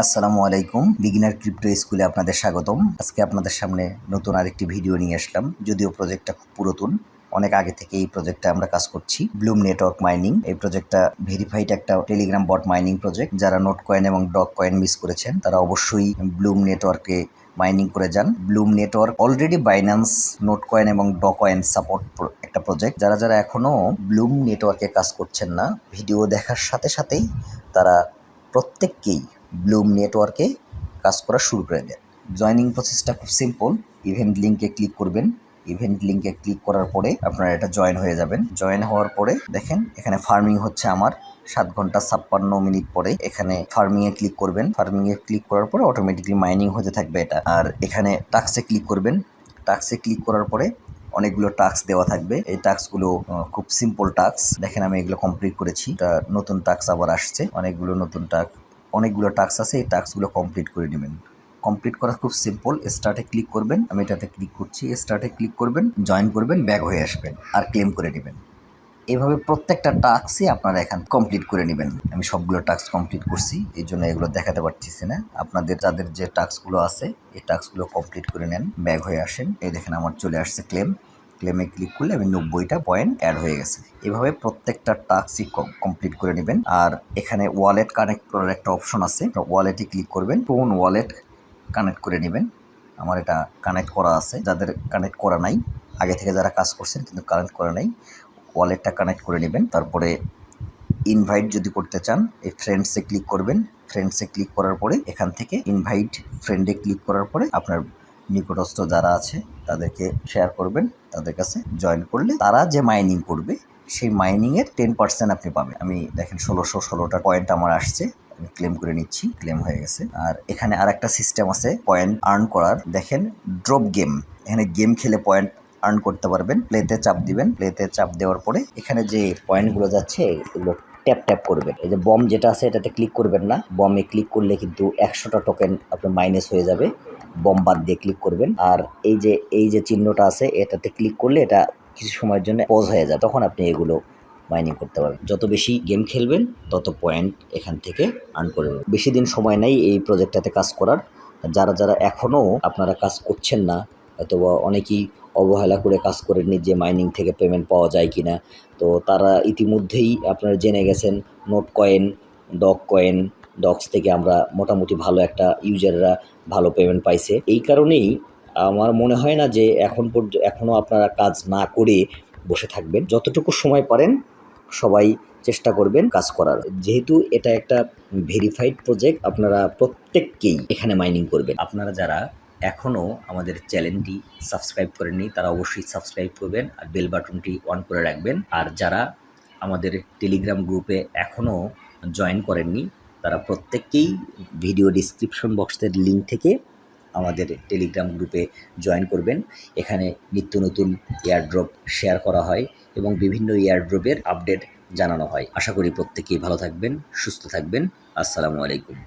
আসসালামু আলাইকুম। Beginner crypto স্কুলে আপনাদের স্বাগতম। আজকে আপনাদের সামনে নতুন আরেকটি ভিডিও নিয়ে আসলাম। যদিও প্রজেক্টটা খুব পুরাতন, অনেক আগে থেকে এই প্রজেক্টে আমরা কাজ করছি। ব্লুম নেটওয়ার্ক মাইনিং এই প্রজেক্টটা ভেরিফাইড একটা টেলিগ্রাম বট মাইনিং প্রজেক্ট। যারা নোট কয়েন এবং ডগ কয়েন মিস করেছেন তারা অবশ্যই ব্লুম নেটওয়ার্কে মাইনিং করে যান। Bloom network already Binance, note coin এবং ডগ কয়েন সাপোর্ট একটা প্রজেক্ট। যারা যারা এখনো ব্লুম নেটওয়ার্কে কাজ করছেন না, ভিডিও দেখার সাথে সাথেই তারা প্রত্যেককেই ব্লুম নেটওয়ার্কে কাজ করা শুরু করে দেন। জয়নিং প্রসেসটা খুব সিম্পল। ইভেন্ট লিঙ্কে ক্লিক করবেন। ইভেন্ট লিঙ্কে ক্লিক করার পরে আপনারা এটা জয়েন হয়ে যাবেন। জয়েন হওয়ার পরে দেখেন এখানে ফার্মিং হচ্ছে আমার 7 ঘন্টা 56 মিনিট পরে এখানে ফার্মিংয়ে ক্লিক করবেন। ফার্মিংয়ে ক্লিক করার পরে অটোমেটিকলি মাইনিং হতে থাকবে এটা। আর এখানে টাস্কে ক্লিক করবেন। টাস্কে ক্লিক করার পরে অনেকগুলো টাস্ক দেওয়া থাকবে। এই টাস্কগুলো খুব সিম্পল টাস্ক। দেখেন আমি এগুলো কমপ্লিট করেছি। এটা নতুন টাস্ক আবার আসছে, অনেকগুলো টাস্ক আছে। এই টাস্কগুলো কমপ্লিট করে নেবেন। কমপ্লিট করা খুব সিম্পল। স্টার্টে ক্লিক করবেন। আমি এটাতে ক্লিক করছি। স্টার্টে ক্লিক করবেন, জয়েন করবেন, ব্যাক হয়ে আসবেন আর ক্লেম করে নেবেন। এইভাবে প্রত্যেকটা টাস্কই আপনারা এখানে কমপ্লিট করে নেবেন। আমি সবগুলো টাস্ক কমপ্লিট করছি, এই জন্য এগুলো দেখাতে পারতেছি না। আপনাদের যাদের যে টাস্কগুলো আছে এই টাস্কগুলো কমপ্লিট করে নেন, ব্যাক হয়ে আসেন। এই দেখেন আমার চলে আসছে ক্লেমে ক্লিক করলে আমি 90টা পয়েন্ট অ্যাড হয়ে গেছে। এভাবে প্রত্যেকটা টাস্কই কমপ্লিট করে নেবেন। আর এখানে ওয়ালেট কানেক্ট করার একটা অপশন আছে, ওয়ালেটে ক্লিক করবেন। কোন ওয়ালেট কানেক্ট করে নেবেন। আমার এটা কানেক্ট করা আছে। যাদের কানেক্ট করা নাই, আগে থেকে যারা কাজ করছেন কিন্তু কানেক্ট করা নাই, ওয়ালেটটা কানেক্ট করে নেবেন। তারপরে ইনভাইট যদি করতে চান এই ফ্রেন্ডসে ক্লিক করবেন। ফ্রেন্ডসে ক্লিক করার পরে এখান থেকে ইনভাইট ফ্রেন্ডে ক্লিক করার পরে আপনার নিকটস্থ যারা আছে তাদেরকে শেয়ার করবেন। তাদের কাছে জয়েন করলে তারা যে মাইনিং করবে সেই মাইনিংয়ের 10% আপনি পাবেন। আমি দেখেন 1616টা পয়েন্ট আমার আসছে, আমি ক্লেম করে নিচ্ছি। ক্লেম হয়ে গেছে। আর এখানে আর একটা সিস্টেম আছে পয়েন্ট আর্ন করার। দেখেন ড্রপ গেম, এখানে গেম খেলে পয়েন্ট আর্ন করতে পারবেন। প্লেতে চাপ দিবেন। প্লেতে চাপ দেওয়ার পরে এখানে যে পয়েন্টগুলো যাচ্ছে এগুলো ট্যাপ করবেন। এই যে বম যেটা আছে এটাতে ক্লিক করবেন না। বমে ক্লিক করলে কিন্তু 100টা টোকেন আপনার মাইনাস হয়ে যাবে। বম বাদ দিয়ে ক্লিক করবেন। আর এই যে চিহ্নটা আছে এটাতে ক্লিক করলে এটা কিছু সময়ের জন্য পজ হয়ে যায়, তখন আপনি এগুলো মাইনিং করতে পারবেন। যত বেশি গেম খেলবেন তত পয়েন্ট এখান থেকে আর্ন করবেন। বেশি দিন সময় নেই এই প্রজেক্টটাতে কাজ করার। যারা যারা এখনও আপনারা কাজ করছেন না, অথবা অনেকেই অবহেলা করে কাজ করেননি যে মাইনিং থেকে পেমেন্ট পাওয়া যায় কিনা, তো তারা ইতিমধ্যেই আপনারা জেনে গেছেন note coin, dog coin, dogs থেকে আমরা মোটামুটি ভালো একটা ইউজাররা ভালো পেমেন্ট পাইছে। এই কারণেই আমার মনে হয় না যে এখনও আপনারা কাজ না করে বসে থাকবেন। যতটুকু সময় পারেন সবাই চেষ্টা করবেন কাজ করার। যেহেতু এটা একটা ভেরিফাইড প্রজেক্ট, আপনারা প্রত্যেককেই এখানে মাইনিং করবেন। আপনারা যারা এখনও আমাদের চ্যানেলটি সাবস্ক্রাইব করেননি তারা অবশ্যই সাবস্ক্রাইব করবেন আর বেল বাটনটি অন করে রাখবেন। আর যারা আমাদের টেলিগ্রাম গ্রুপে এখনও জয়েন করেননি তারা প্রত্যেককেই ভিডিও ডিসক্রিপশন বক্সের লিঙ্ক থেকে আমাদের টেলিগ্রাম গ্রুপে জয়েন করবেন। এখানে নিত্য নতুন এয়ারড্রপ শেয়ার করা হয় এবং বিভিন্ন এয়ারড্রপের আপডেট জানানো হয়। আশা করি প্রত্যেকেই ভালো থাকবেন, সুস্থ থাকবেন। আসসালামু আলাইকুম।